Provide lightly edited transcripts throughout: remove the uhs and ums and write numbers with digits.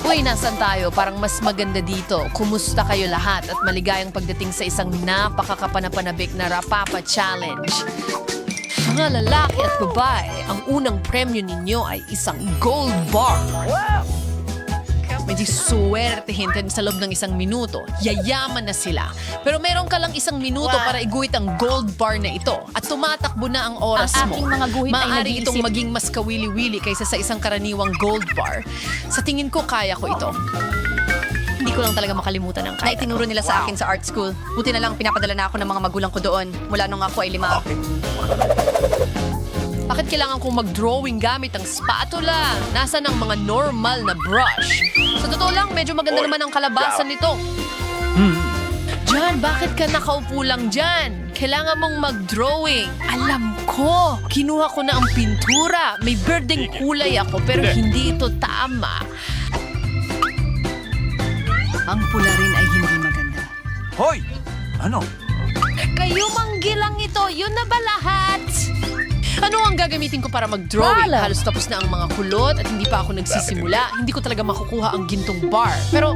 Uy, nasan tayo? Parang mas maganda dito. Kumusta kayo lahat at maligayang pagdating sa isang napakakapanapanabik na Rapapa Challenge. Mga lalaki at babae, ang unang premyo ninyo ay isang gold bar. Medyo swertehin sa loob ng isang minuto. Yayaman na sila. Pero meron ka lang isang minuto para iguhit ang gold bar na ito. At tumatakbo na ang oras Ang mo. aking mga guhit ay Maaari nag-iisip. itong maging mas kawili-wili kaysa sa isang karaniwang gold bar. Sa tingin ko, kaya ko ito. Hindi ko lang talaga makalimutan ang Na kaya. itinuro nila sa akin sa art school. Buti na lang pinapadala na ako ng mga magulang ko doon mula nung ako ay 5. Bakit kailangan kong mag-drawing gamit ang spatula? Nasaan ang mga normal na brush? Sa totoo lang, medyo maganda naman ang kalabasan nito. Jan, bakit ka nakaupo lang dyan? Kailangan mong mag-drawing. Alam ko! Kinuha ko na ang pintura. May birding kulay ako pero hindi ito tama. Ang pula rin ay hindi maganda. Hoy! Ano? Kayo manggilang ito, yun na ba lahat? Ano ang gagamitin ko para mag-drawing? Wala. Halos tapos na ang mga kulot at hindi pa ako nagsisimula. Hindi ko talaga makukuha ang gintong bar. Pero,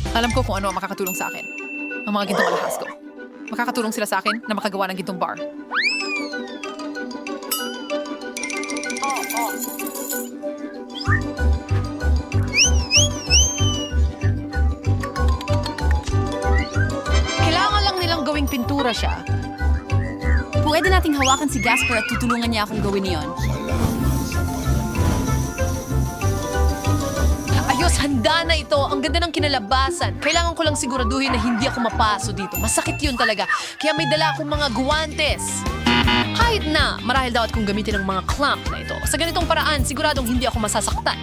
Alam ko kung ano ang makakatulong sa akin. Ang mga gintong alahas ko. Makakatulong sila sa akin na makagawa ng gintong bar. kailangan lang nilang gawing pintura siya. Pwede nating hawakan si Gasper at tutulungan niya akong gawin iyon. Ayos, handa na ito. Ang ganda ng kinalabasan. Kailangan ko lang siguraduhin na hindi ako mapaso dito. Masakit yun talaga. Kaya may dala akong mga guwantes. Kahit na, marahil dapat kong gamitin ang mga clamp na ito. Sa ganitong paraan, siguradong hindi ako masasaktan.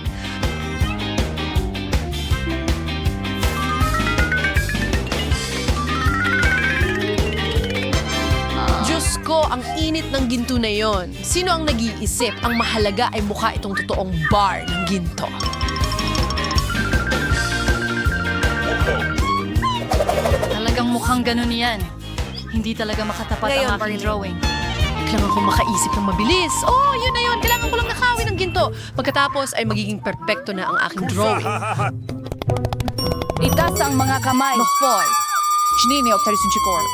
Diyos ko, ang init ng ginto na yon. Sino ang nag-iisip? Ang mahalaga ay mukha itong totoong bar ng ginto. Talagang mukhang ganun yan. Hindi talaga makatapat Ngayon, ang aking Barney. drawing. Kailangan kong makaisip ng mabilis. Oh, yun na yun. Kailangan ko lang nakawin ng ginto. Pagkatapos ay magiging perpekto na ang aking drawing. Itaas ang mga kamay. Mahoy! Chinini o tarisin chikor.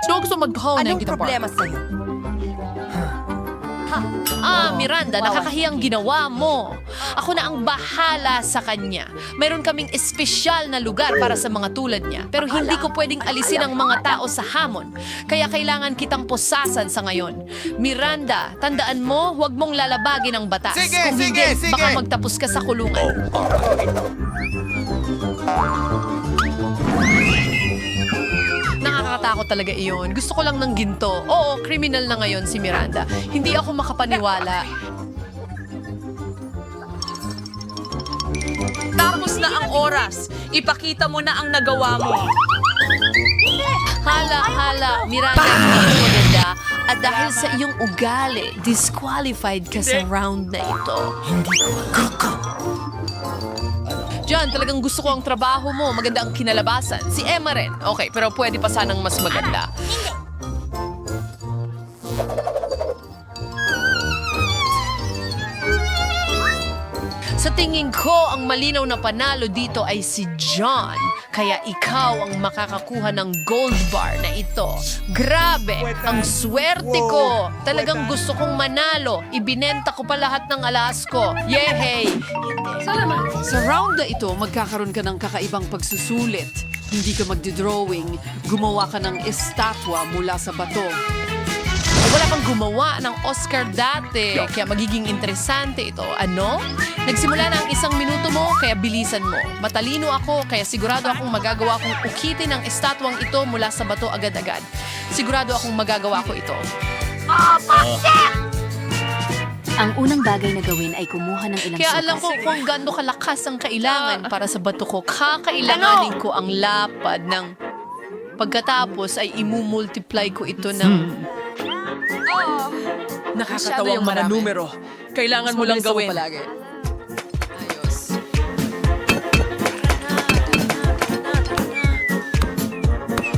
Sino gusto mag-hone ng Anong gintong bar? problema sa'yo? Miranda, nakakahiyang ginawa mo. Ako na ang bahala sa kanya. Mayroon kaming espesyal na lugar para sa mga tulad niya. Pero hindi ko pwedeng alisin ang mga tao sa hamon. Kaya kailangan kitang pusasan sa ngayon. Miranda, tandaan mo, huwag mong lalabagin ang batas. Sige, Kung sige, hindi, sige. baka magtapos ka sa kulungan. Nakakatakot talaga iyon. Gusto ko lang ng ginto. Oo, kriminal na ngayon si Miranda. Hindi ako makapaniwala. Tapos na ang oras. Ipakita mo na ang nagawa mo. Hala, Miranda, hindi ito maganda. At dahil sa iyong ugali, disqualified ka sa round na ito. John, talagang gusto ko ang trabaho mo. Maganda ang kinalabasan. Si Emma rin. Okay, pero pwede pa sanang mas maganda. Sa tingin ko, ang malinaw na panalo dito ay si John. Kaya ikaw ang makakakuha ng gold bar na ito. Grabe! Ang swerte ko! Talagang gusto kong manalo. Ibinenta ko pa lahat ng alas ko. Yehey! Sa round na ito, magkakaroon ka ng kakaibang pagsusulit. Hindi ka magdodrawing, gumawa ka ng estatwa mula sa bato. Wala pang gumawa ng Oscar dati. Kaya magiging interesante ito. Ano? Nagsimula na ang 1 minuto mo, kaya bilisan mo. Matalino ako, kaya sigurado akong magagawa kong ukitin ang estatwang ito mula sa bato agad-agad. Sigurado akong magagawa ko ito. Ang unang bagay na gawin ay kumuha ng ilang Kaya alam ko kung gaano kalakas ang kailangan para sa bato ko. Kakailanganin ko ang lapad ng... Pagkatapos ay imumultiply ko ito ng... Nakakatawang mga numero. Kailangan mo lang gawin. Palagi.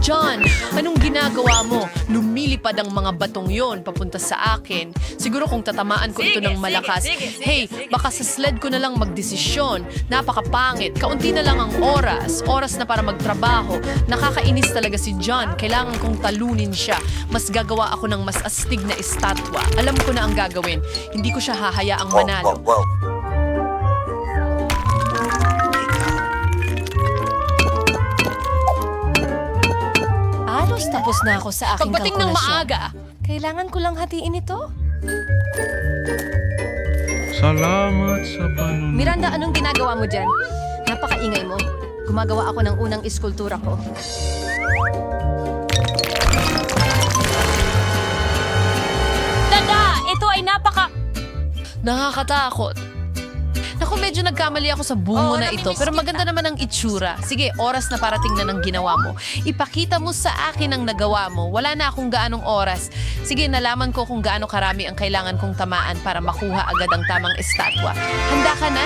John, Anong ginagawa mo? Lumilipad ang mga batong yon papunta sa akin. Siguro kung tatamaan ko ito ng malakas. Hey, baka sa sled ko na lang magdesisyon. Napakapangit. Kaunti na lang ang oras. Oras na para magtrabaho. Nakakainis talaga si John. Kailangan kong talunin siya. Mas gagawa ako ng mas astig na estatwa. Alam ko na ang gagawin. Hindi ko siya hahayaang manalo. Tapos na ako sa aking Pagdating ng kalkulasyon. maaga, kailangan ko lang hatiin ito. Salamat sa panunod. Miranda, anong ginagawa mo dyan? Napakaingay mo. Gumagawa ako ng unang iskultura ko. Tada! Ito ay Nakakatakot. Naku, medyo nagkamali ako sa bungo na ito. Pero maganda naman ang itsura. Sige, oras na para tingnan ang ginawa mo. Ipakita mo sa akin ang nagawa mo. Wala na akong gaanong oras. Sige, nalaman ko kung gaano karami ang kailangan kong tamaan para makuha agad ang tamang estatwa. Handa ka na?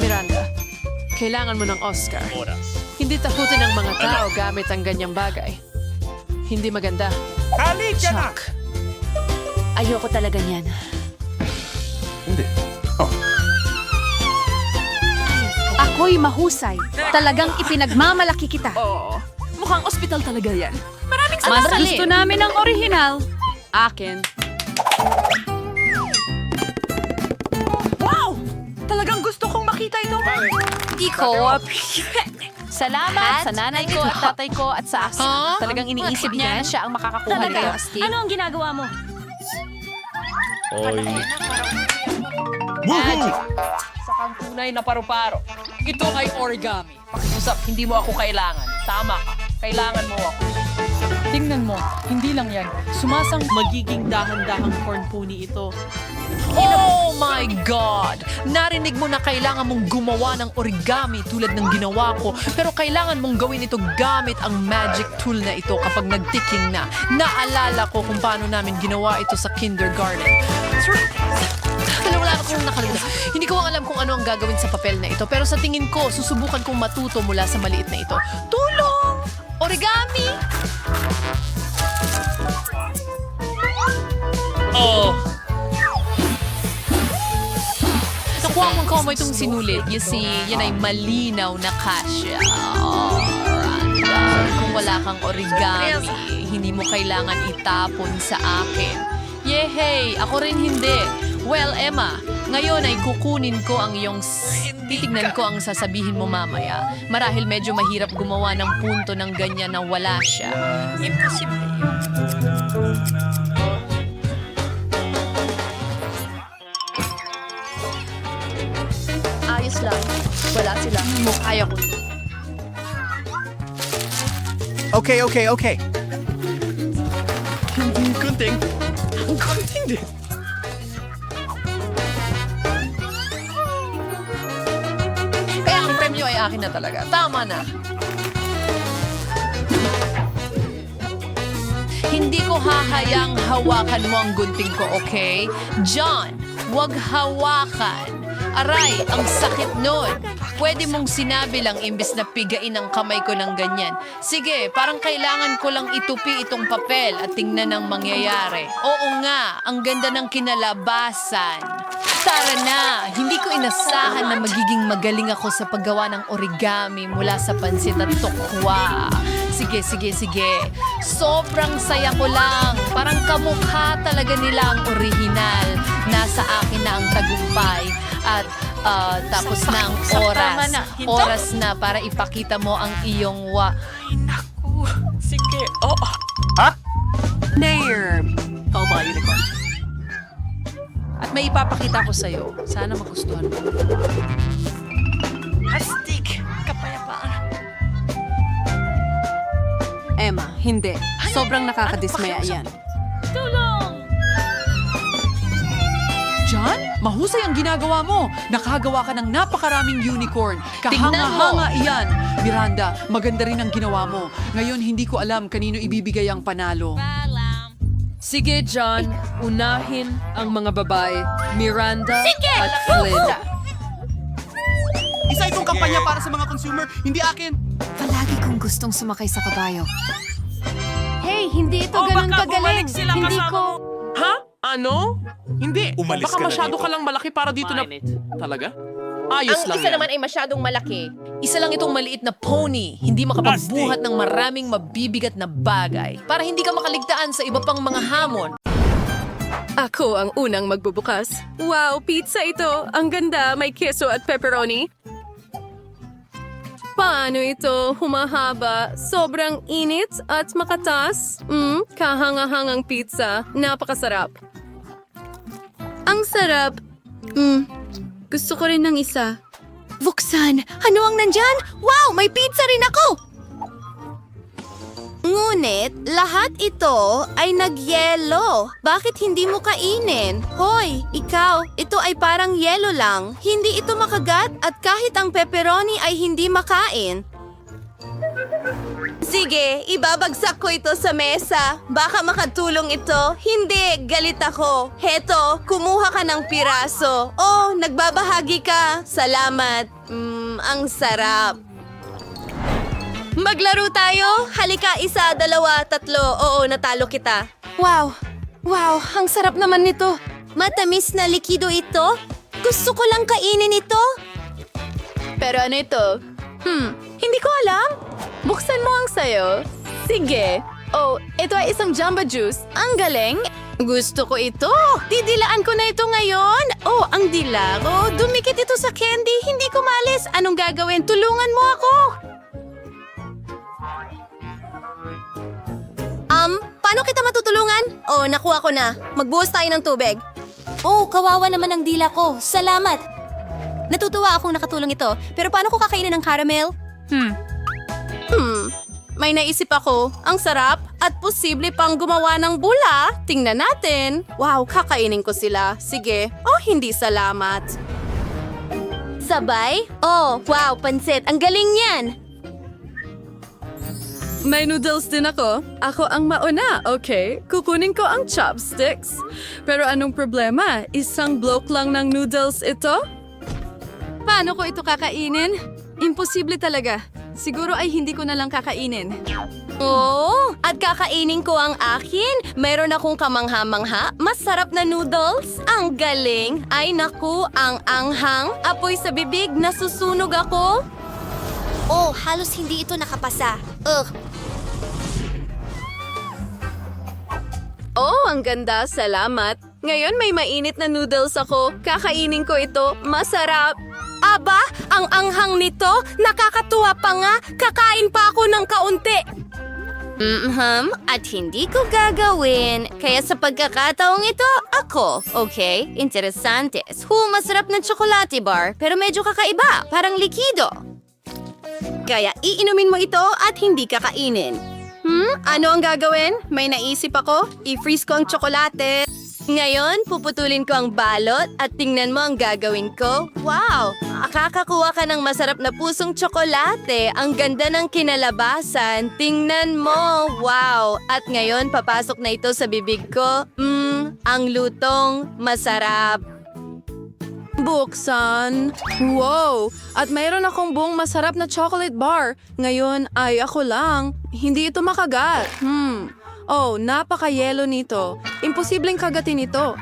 Miranda, kailangan mo ng Oscar. Hindi takutin ng mga tao gamit ang ganyang bagay. Hindi maganda. Halika na! Chuck. Ayoko talaga niyan. Hindi. Oh, Ako'y mahusay. Talagang ipinagmamalaki kita. Oo. Mukhang ospital talaga yan. Mas gusto namin ang orihinal. Akin. Wow! Talagang gusto kong makita ito. Salamat sa nanay ko at tatay ko at sa akin. Ha? Talagang iniisip niya na siya ang makakakuha nito. Ano ang ginagawa mo? Oy. woohoo! sa kang tunay na paru-paro. Ito ay origami. Pakiusap, hindi mo ako kailangan. Tama ka. Kailangan mo ako. Tingnan mo, hindi lang yan. Sumasang magiging dahan-dahang corn pony ito. Oh my God! Narinig mo na kailangan mong gumawa ng origami tulad ng ginawa ko, pero kailangan mong gawin ito gamit ang magic tool na ito kapag nagtiking na. Naalala ko kung paano namin ginawa ito sa kindergarten. Wala akong nakalimutan. Hindi ko alam kung ano ang gagawin sa papel na ito, pero sa tingin ko, susubukan kong matuto mula sa maliit na ito. Tulong! Origami! Oh! Nakuha ko mo itong sinulit. You see, yan ay malinaw na kasya. Oh, Randa. Kung wala kang origami, hindi mo kailangan itapon sa akin. Yehey! Ako rin hindi. Well, Emma, ngayon ay kukunin ko ang iyong... Titignan ko ang sasabihin mo mamaya. Marahil medyo mahirap gumawa ng punto ng ganyan na wala siya. Imposible yun. Ayos lang. Wala sila. Kaya ko to. Okay, okay, okay. Kunting. Ang kunting din. Kaya ang premyo ay akin na talaga. Tama na. Hindi ko hahayang hawakan mo ang gunting ko, okay? John, wag hawakan. Aray, ang sakit nun. Pwede mong sinabi lang imbis na pigain ang kamay ko ng ganyan. Sige, parang kailangan ko lang itupi itong papel at tingnan ang mangyayari. Oo nga, ang ganda ng kinalabasan. Tara na, hindi ko inasahan na magiging magaling ako sa paggawa ng origami mula sa pansit at tokwa. Sige. Sobrang saya ko lang. Parang kamukha talaga nila ang orihinal. Nasa akin na ang tagumpay. At tapos na ang oras. Oras na para ipakita mo ang iyong Sige. Oh! Nair! Ikaw ba, unicorn? At may ipapakita ko sa'yo. Sana magustuhan mo. Astig! Kapayapaan. Emma, hindi. Sobrang nakakadismaya yan. John, mahusay ang ginagawa mo. Nakagawa ka ng napakaraming unicorn. Kahanga-hanga iyan. Miranda, maganda rin ang ginawa mo. Ngayon, hindi ko alam kanino ibibigay ang panalo. Sige, John. Unahin ang mga babae. Miranda at Flynn. Isa itong kampanya para sa mga consumer, hindi akin. Palagi kong gustong sumakay sa kabayo. Hey, hindi ito O ganun baka kagaling. bumalik sila Hindi kasama ko... mo. Ha? Ano? Hindi. Umalis Baka ka na masyado dito. ka lang malaki para dito na... Talaga? Ayos Ang lang isa yan. naman ay masyadong malaki. Isa lang itong maliit na pony. Hindi makapagbuhat ng maraming mabibigat na bagay. Para hindi ka makaligtaan sa iba pang mga hamon. Ako ang unang magbubukas. Wow, pizza ito. Ang ganda, may keso at pepperoni. Paano ito? Humahaba, sobrang init at makatas. Kahangahangang pizza. Napakasarap. Ang sarap. Gusto ko rin ng isa. Buksan! Ano ang nandyan? Wow! May pizza rin ako! Ngunit, lahat ito ay nagyelo. Bakit hindi mo kainin? Hoy, ikaw, ito ay parang yelo lang. Hindi ito makagat at kahit ang pepperoni ay hindi makain. Sige, ibabagsak ko ito sa mesa. Baka makatulong ito. Hindi, galit ako. Heto, kumuha ka ng piraso. Oh, nagbabahagi ka. Salamat. Ang sarap. Maglaro tayo? Halika, 1, 2, 3. Oo, natalo kita. Wow! Wow, ang sarap naman nito. Matamis na likido ito. Gusto ko lang kainin ito. Pero ano ito? Hindi ko alam. Buksan mo ang sayo. Sige. Oh, ito ay isang Jamba Juice. Ang galing. Gusto ko ito. Didilaan ko na ito ngayon. Oh, ang dila ko. Dumikit ito sa candy. Hindi ko malis. Anong gagawin? Tulungan mo ako. Paano kita matutulungan? Oh, nakuha ko na. Magbuhos tayo ng tubig. Oh, kawawa naman ang dila ko. Salamat. Natutuwa akong nakatulong ito. Pero paano ko kakainin ng caramel? May naisip ako. Ang sarap at posible pang gumawa ng bula. Tingnan natin. Wow, kakainin ko sila. Sige. Oh, hindi salamat. Sabay? Oh, wow, pansit. Ang galing yan. May noodles din ako. Ako ang mauna, okay? Kukunin ko ang chopsticks. Pero anong problema? Isang block lang ng noodles ito? Paano ko ito kakainin? Imposible talaga. Siguro ay hindi ko na lang kakainin. Oh, at kakainin ko ang akin. Mayroon akong kamangha-mangha. Masarap na noodles. Ang galing. Ay naku, ang anghang. Apoy sa bibig, nasusunog ako. Oh, halos hindi ito nakapasa. Oh, ang ganda. Salamat. Ngayon may mainit na noodles ako. Kakainin ko ito. Masarap. Aba, ang anghang nito, nakakatuwa pa nga. Kakain pa ako ng kaunti. At hindi ko gagawin. Kaya sa pagkakataong ito, ako. Okay, interesante. Masarap na chocolate bar, pero medyo kakaiba. Parang likido. Kaya iinumin mo ito at hindi kakainin. Ano ang gagawin? May naisip ako. I-freeze ko ang tsokolate. Ngayon, puputulin ko ang balot at tingnan mo ang gagawin ko. Wow! Makakakuha ka ng masarap na pusong tsokolate. Ang ganda ng kinalabasan. Tingnan mo. Wow! At ngayon, papasok na ito sa bibig ko. Ang lutong masarap. Buksan. Wow! At mayroon akong buong masarap na chocolate bar. Ngayon ay ako lang. Hindi ito makagat. Oh, napaka-yelo nito. Imposibleng kagatin ito.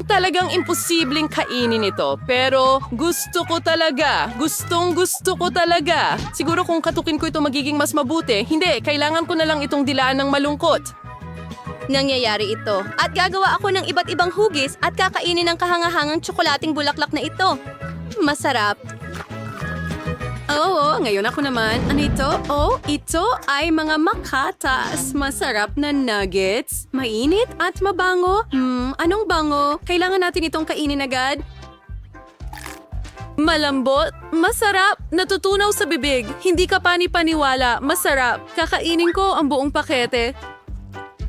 Talagang imposibleng kainin ito. Pero gusto ko talaga. Gustong-gusto ko talaga. Siguro kung katukin ko ito magiging mas mabuti. Hindi, kailangan ko na lang itong dilaan ng malungkot. Nangyayari ito. At gagawa ako ng iba't ibang hugis at kakainin ng kahangahangang tsokolating bulaklak na ito. Masarap. Oo, ngayon ako naman. Ano ito? Oh, ito ay mga makatas. Masarap na nuggets. Mainit at mabango. Anong bango? Kailangan natin itong kainin agad. Malambot, masarap, natutunaw sa bibig. Hindi ka pani-paniwala, masarap. Kakainin ko ang buong pakete.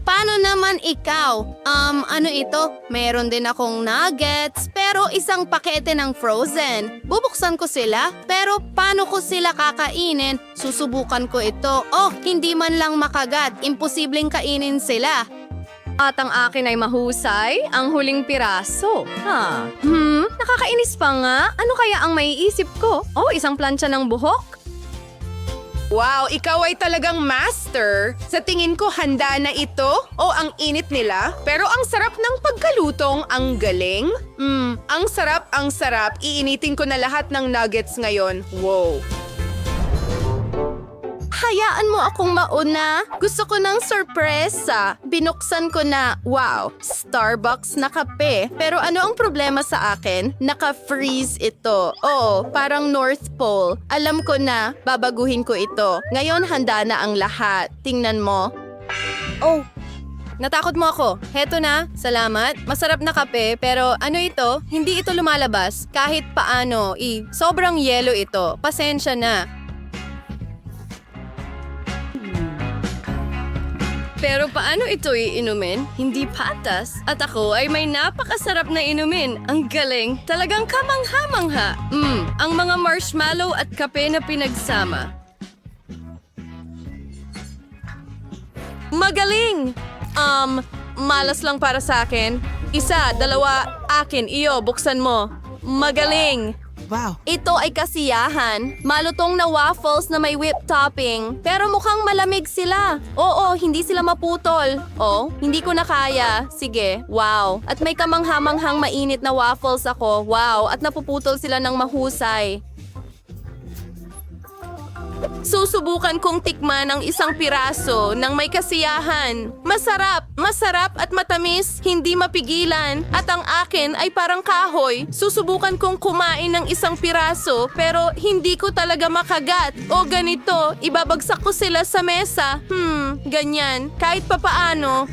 Paano naman ikaw? Ano ito? Meron din akong nuggets, pero isang pakete ng frozen. Bubuksan ko sila, pero paano ko sila kakainin? Susubukan ko ito. Oh, hindi man lang makagat. Imposibleng kainin sila. At ang akin ay mahusay, ang huling piraso. Nakakainis pa nga. Ano kaya ang maiisip ko? Oh, isang plancha ng buhok? Wow, ikaw ay talagang master. Sa tingin ko handa na ito o ang init nila. Pero ang sarap ng pagkalutong, ang galing. Ang sarap, ang sarap. Iinitin ko na lahat ng nuggets ngayon. Wow. Hayaan mo akong mauna. Gusto ko ng sorpresa. Binuksan ko na, wow, Starbucks na kape. Pero ano ang problema sa akin? Naka-freeze ito. Oo, parang North Pole. Alam ko na, babaguhin ko ito. Ngayon handa na ang lahat. Tingnan mo. Oh, natakot mo ako. Heto na, salamat. Masarap na kape, pero ano ito? Hindi ito lumalabas. Kahit paano, sobrang yelo ito. Pasensya na. Pero paano ito iinumin? Hindi patas. At ako ay may napakasarap na inumin. Ang galing. Talagang kamangha-mangha. Ang mga marshmallow at kape na pinagsama. Magaling! Malas lang para sa akin. Isa, dalawa, akin, iyo, buksan mo. Magaling! Wow. Ito ay kasiyahan. Malutong na waffles na may whipped topping. Pero mukhang malamig sila. Oo, hindi sila maputol. Oh, hindi ko na kaya. Sige, wow. At may kamanghamanghang mainit na waffles ako. Wow, at napuputol sila ng mahusay. Susubukan kong tikman ang isang piraso ng may kasiyahan. Masarap, masarap at matamis, hindi mapigilan. At ang akin ay parang kahoy. Susubukan kong kumain ng isang piraso pero hindi ko talaga makagat. O ganito, ibabagsak ko sila sa mesa. Ganyan. Kahit papaano,